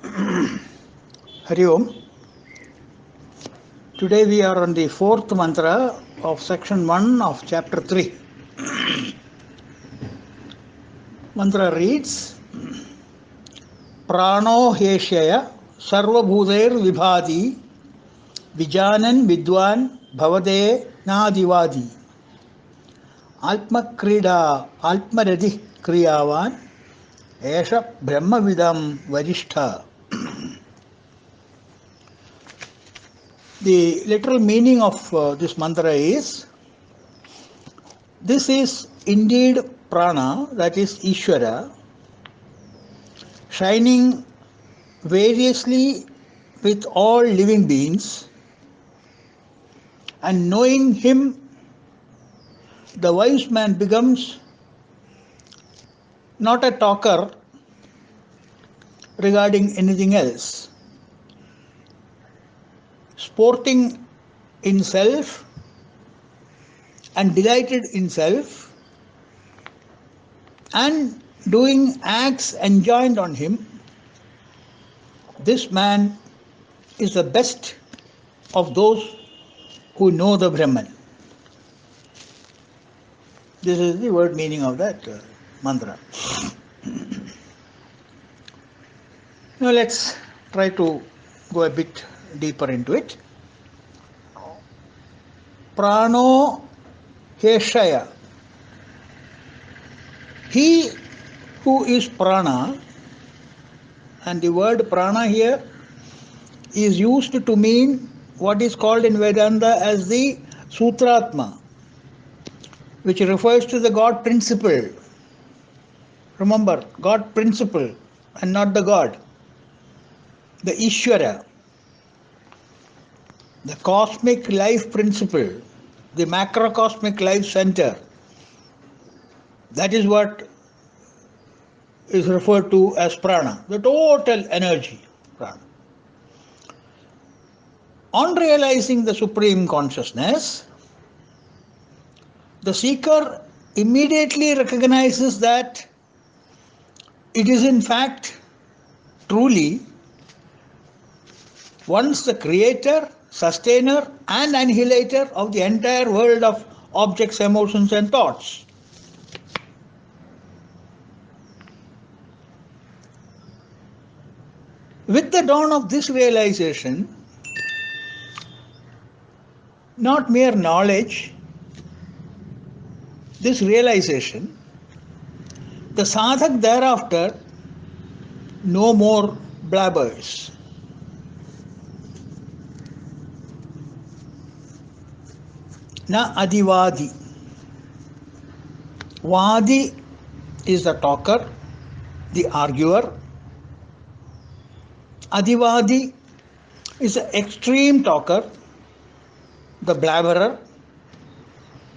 Hari Om. Today we are on the fourth mantra of section 1 of chapter 3. Mantra reads Prano Heshaya Sarvabhudair Vibhadi Vijanan Vidwan Bhavade Nadivadi Alpma Krida Alpmaradi Kriyavan Esha Brahmavidam Varishtha. The literal meaning of this mantra is this is indeed prana, that is Ishvara, shining variously with all living beings, and knowing him, the wise man becomes not a talker regarding anything else, sporting in self and delighted in self, and doing acts enjoined on him. This man is the best of those who know the Brahman. This is the word meaning of that mantra. Now let's try to go a bit deeper into it. Prano Heshaya. He who is prana, and the word prana here is used to mean what is called in Vedanta as the Sutratma, which refers to the God principle. Remember, God principle and not the God. The Ishvara, the cosmic life principle, the macrocosmic life center. That is what is referred to as prana, the total energy, prana. On realizing the supreme consciousness, the seeker immediately recognizes that it is in fact truly once the creator, sustainer and annihilator of the entire world of objects, emotions and thoughts. With the dawn of this realization, not mere knowledge, this realization, the sadhak thereafter no more blabbers. Na adivadi. Vadi is the talker, the arguer. Adivadi is the extreme talker, the blabberer,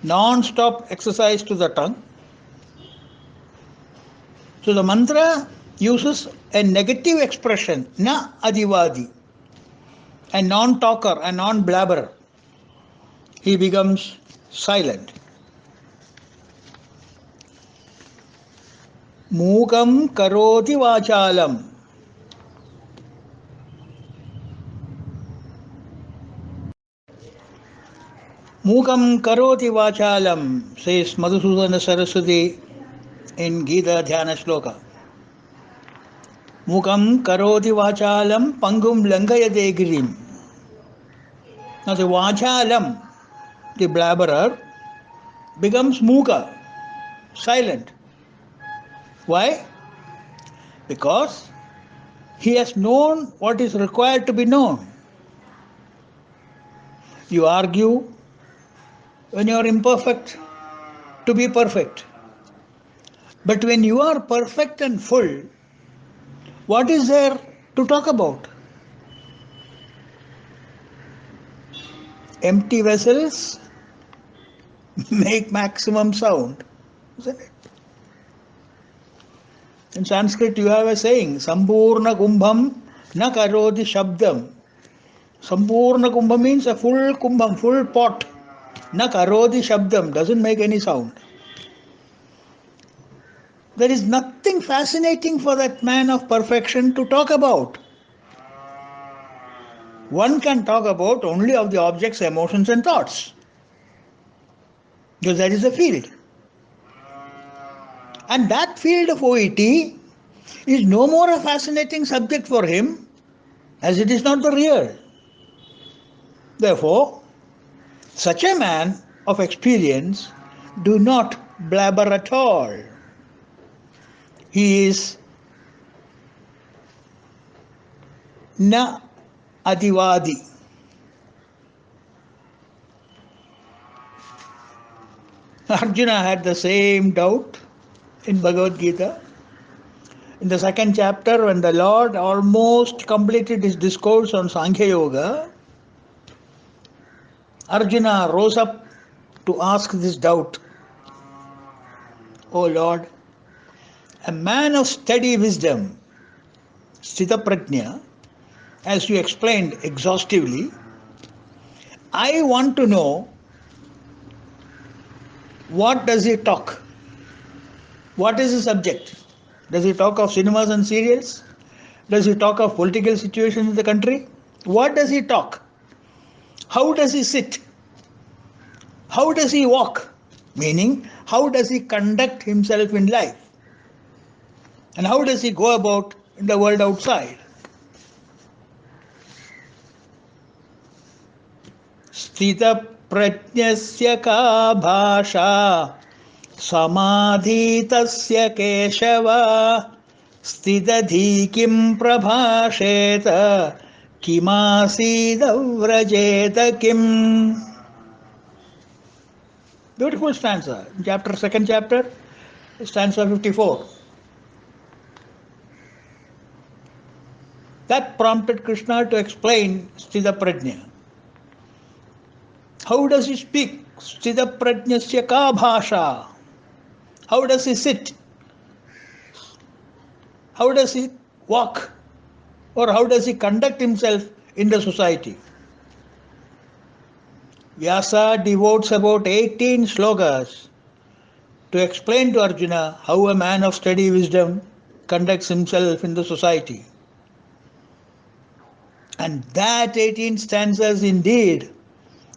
non-stop exercise to the tongue. So the mantra uses a negative expression, na adivadi, a non-talker, a non-blabberer. He becomes silent. Mukam karoti vachalam. Mukam karoti vachalam, says Madhusudana Saraswati in Gita Dhyana Shloka. Mukam karoti vachalam pangum langayate girim. Now the vachalam, the blabberer, becomes muka, silent. Why? Because he has known what is required to be known. You argue when you are imperfect to be perfect. But when you are perfect and full, what is there to talk about? Empty vessels make maximum sound, isn't it? In Sanskrit you have a saying, Sampurna kumbham na karoti shabdam. Sampurna kumbha means a full kumbham, full pot. Na karoti shabdam, doesn't make any sound. There is nothing fascinating for that man of perfection to talk about. one can talk about only of the objects, emotions and thoughts. Because that is the field. And that field of OET is no more a fascinating subject for him as it is not the real. Therefore, such a man of experience do not blabber at all. He is na adivadi. Arjuna had the same doubt in Bhagavad Gita. In the second chapter, when the Lord almost completed his discourse on Sankhya Yoga, Arjuna rose up to ask this doubt. O Lord, a man of steady wisdom, Sthita Prajna, as you explained exhaustively, I want to know, what does he talk? What is the subject? Does he talk of cinemas and serials? Does he talk of political situations in the country? What does he talk? How does he sit? How does he walk? Meaning, how does he conduct himself in life? And how does he go about in the world outside? Sthita prajnasya ka bhasha samadhitasya keshava sthitadhi kim prabhasheta kimasida vrajeta kim. Beautiful stanza. Second chapter, stanza 54. That prompted Krishna to explain Sthita Prajna. How does he speak? Sthita Prajnasya ka bhasha. How does he sit? How does he walk? Or how does he conduct himself in the society? Vyasa devotes about 18 slokas to explain to Arjuna how a man of steady wisdom conducts himself in the society. And that 18 stanzas indeed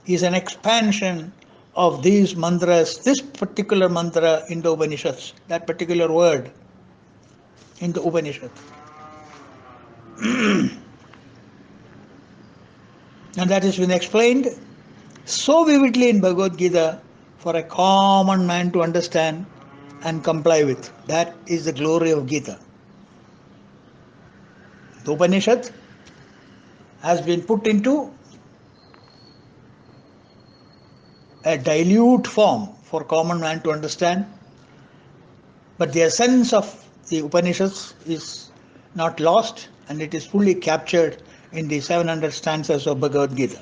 is an expansion of these mantras, this particular mantra in the Upanishads, that particular word in the Upanishad. And that has been explained so vividly in Bhagavad Gita for a common man to understand and comply with. That is the glory of Gita. The Upanishad has been put into a dilute form for common man to understand, but the essence of the Upanishads is not lost, and it is fully captured in the 700 stanzas of Bhagavad Gita.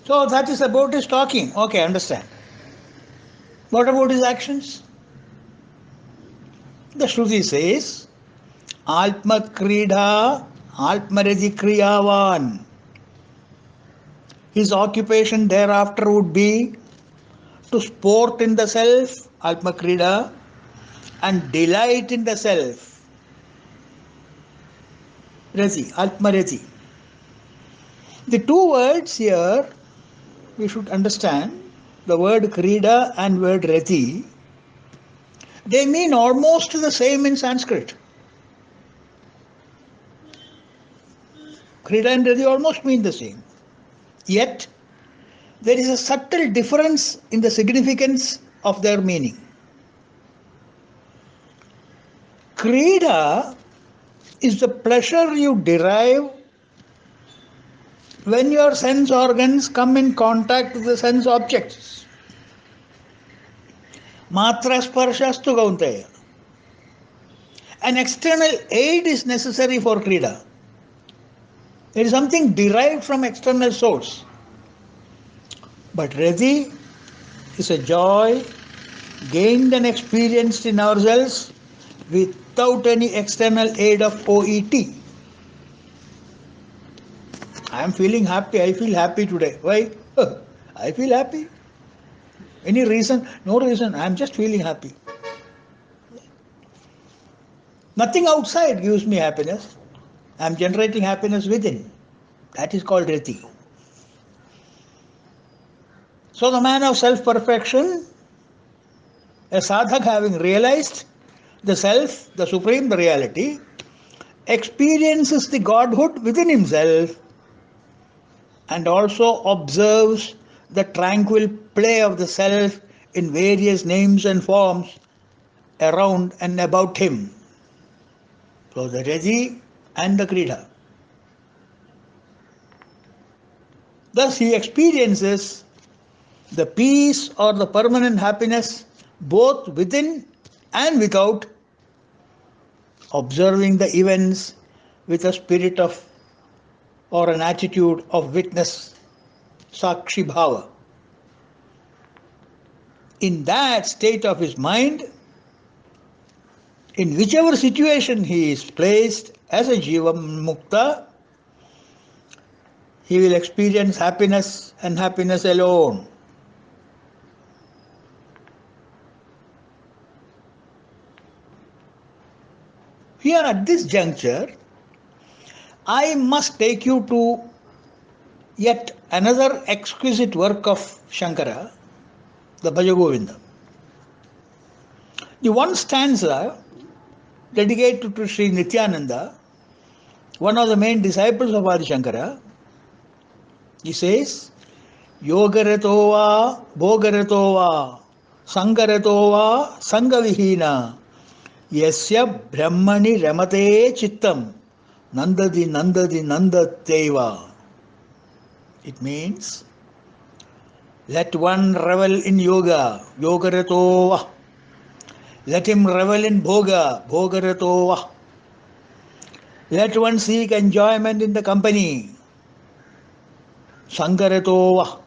So that is about his talking. Okay, understand. What about his actions? The Shruti says, Atma Kridha Atmaradi Kriyavan. His occupation thereafter would be to sport in the self, Atma Krida, and delight in the self, Rati, Atma Rati. The two words here we should understand, the word Krida and word Rati, they mean almost the same in Sanskrit. Krida and Rati almost mean the same. Yet, there is a subtle difference in the significance of their meaning. Krida is the pleasure you derive when your sense organs come in contact with the sense objects. Matra sparshastu kauntaya. An external aid is necessary for Krida. It is something derived from external source. But Rati is a joy gained and experienced in ourselves without any external aid of OET. I am feeling happy. I feel happy today. Why? I feel happy. Any reason? No reason. I am just feeling happy. Nothing outside gives me happiness. I am generating happiness within. That is called Riti. So the man of self-perfection, a sadhak having realized the self, the supreme, the reality, experiences the Godhood within himself and also observes the tranquil play of the self in various names and forms around and about him. So the Rati and the Krida. Thus he experiences the peace or the permanent happiness both within and without, observing the events with a spirit of or an attitude of witness, Sakshi Bhava. In that state of his mind, in whichever situation he is placed as a Jiva Mukta, he will experience happiness and happiness alone. Here at this juncture, I must take you to yet another exquisite work of Shankara, the Bhaja Govinda. The one stanza dedicated to Sri Nityananda, one of the main disciples of Adi Shankara, he says, Yogarato va, Bhogarato va, Sangarato va, Sangavihina, Yasya Brahmani Ramate Chittam, Nandadi Nandadi Nandateva. It means, let one revel in yoga, Yogarato va. Let him revel in bhoga, Bhogarato va. Let one seek enjoyment in the company, Sangarato va.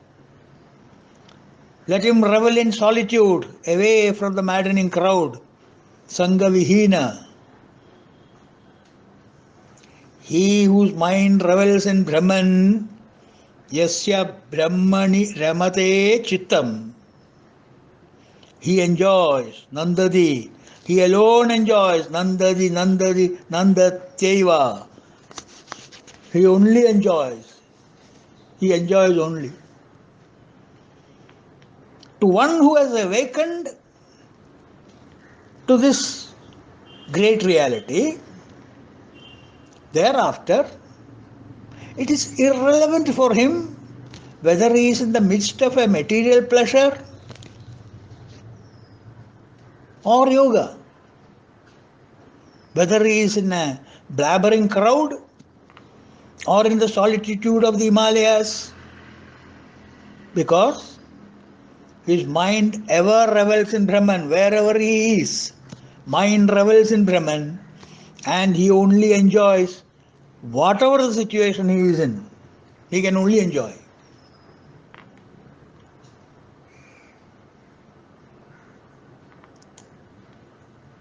Let him revel in solitude, away from the maddening crowd, Sangavihina. He whose mind revels in Brahman, Yasya Brahmani Ramate Chittam. He enjoys, Nandadi. He alone enjoys, Nandadi, Nandadi, Nandatyeva. He only enjoys. He enjoys only. To one who has awakened to this great reality, thereafter, it is irrelevant for him whether he is in the midst of a material pleasure or yoga, whether he is in a blabbering crowd or in the solitude of the Himalayas, because his mind ever revels in Brahman. Wherever he is, mind revels in Brahman, and he only enjoys whatever the situation he is in. He can only enjoy.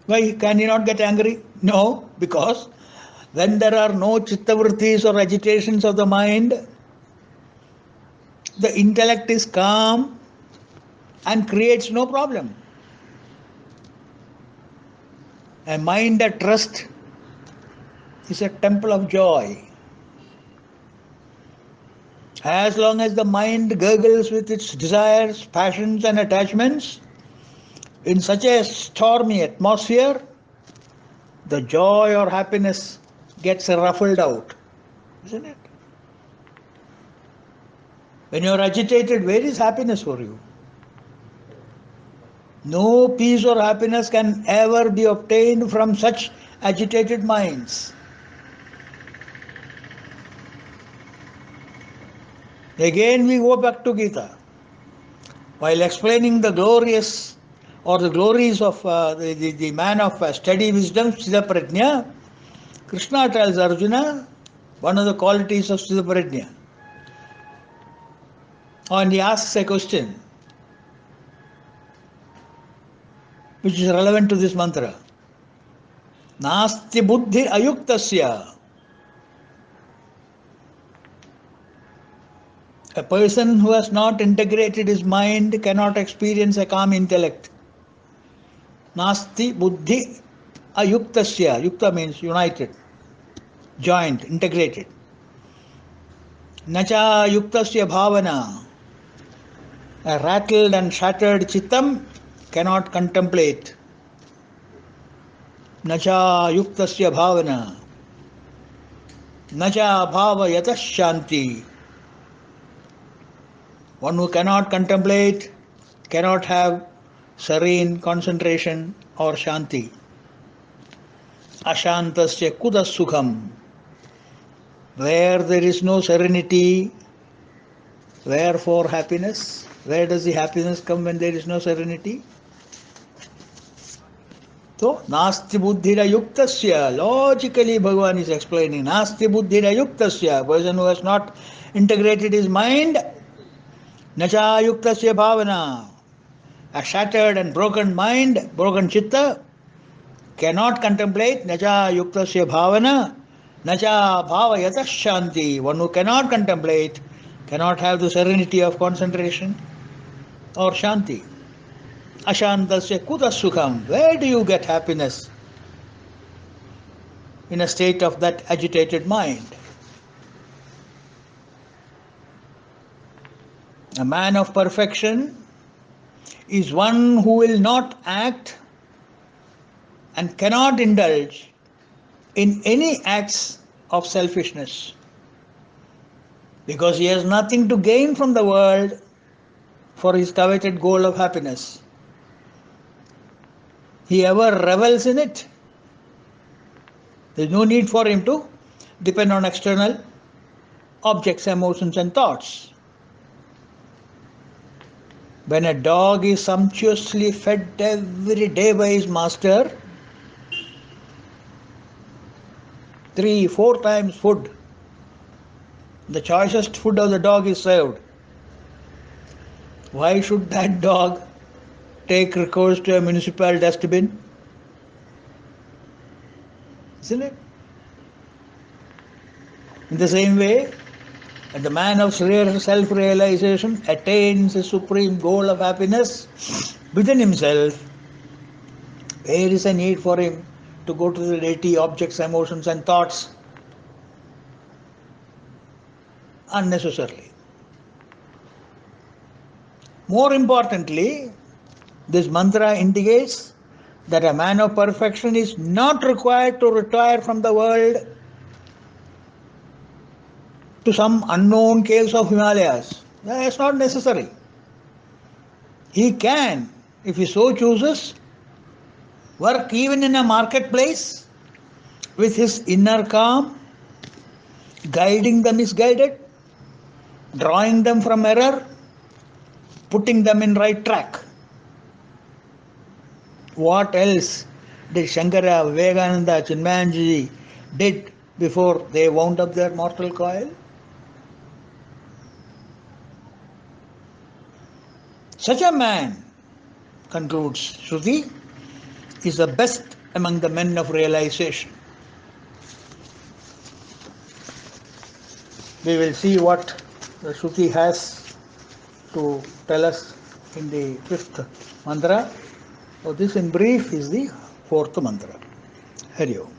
Why can he not get angry? No, because when there are no chittavrittis or agitations of the mind, the intellect is calm and creates no problem. A mind at rest is a temple of joy. As long as the mind gurgles with its desires, passions and attachments, in such a stormy atmosphere, the joy or happiness gets ruffled out, isn't it? When you are agitated, where is happiness for you? No peace or happiness can ever be obtained from such agitated minds. Again we go back to Gita. While explaining the glorious or the glories of the man of steady wisdom, Siddhaprajna, Krishna tells Arjuna one of the qualities of Siddhaprajna. And he asks a question which is relevant to this mantra. Nasti buddhi ayuktasya. A person who has not integrated his mind cannot experience a calm intellect. Nasti buddhi ayuktasya, yukta means united, joined, integrated. Nacha yuktasya bhavana, a rattled and shattered chittam cannot contemplate. Nacha yuktasya bhavana, nacha bhava yata shanti. One who cannot contemplate cannot have serene concentration or shanti. Ashantasya kuda sukham. Where there is no serenity, wherefore happiness? Where does the happiness come when there is no serenity? So, nasti buddhira yuktasya. Logically, Bhagavan is explaining. Nasti buddhira yuktasya. A person who has not integrated his mind, nacha yuktasya bhavana. A shattered and broken mind, broken chitta, cannot contemplate nacha yuktasya bhavana, nacha bhavayata shanti. One who cannot contemplate cannot have the serenity of concentration or shanti. Ashantasya kuta sukham. Where do you get happiness in a state of that agitated mind? A man of perfection is one who will not act and cannot indulge in any acts of selfishness, because he has nothing to gain from the world for his coveted goal of happiness. He ever revels in it. There is no need for him to depend on external objects, emotions, and thoughts. When a dog is sumptuously fed every day by his master, 3-4 times food, the choicest food of the dog is served, why should that dog take recourse to a municipal dustbin? Isn't it? In the same way, when the man of self-realization attains the supreme goal of happiness within himself, there is a need for him to go to the dirty objects, emotions, and thoughts unnecessarily. More importantly, this mantra indicates that a man of perfection is not required to retire from the world to some unknown caves of Himalayas. That's not necessary. He can, if he so chooses, work even in a marketplace with his inner calm, guiding the misguided, drawing them from error, putting them in right track. What else did Shankara, Vivekananda, Chinmayanji did before they wound up their mortal coil? Such a man, concludes Shruti, is the best among the men of realization. We will see what the Shruti has to tell us in the 5th mantra. So this in brief is the 4th mantra. Hari Om.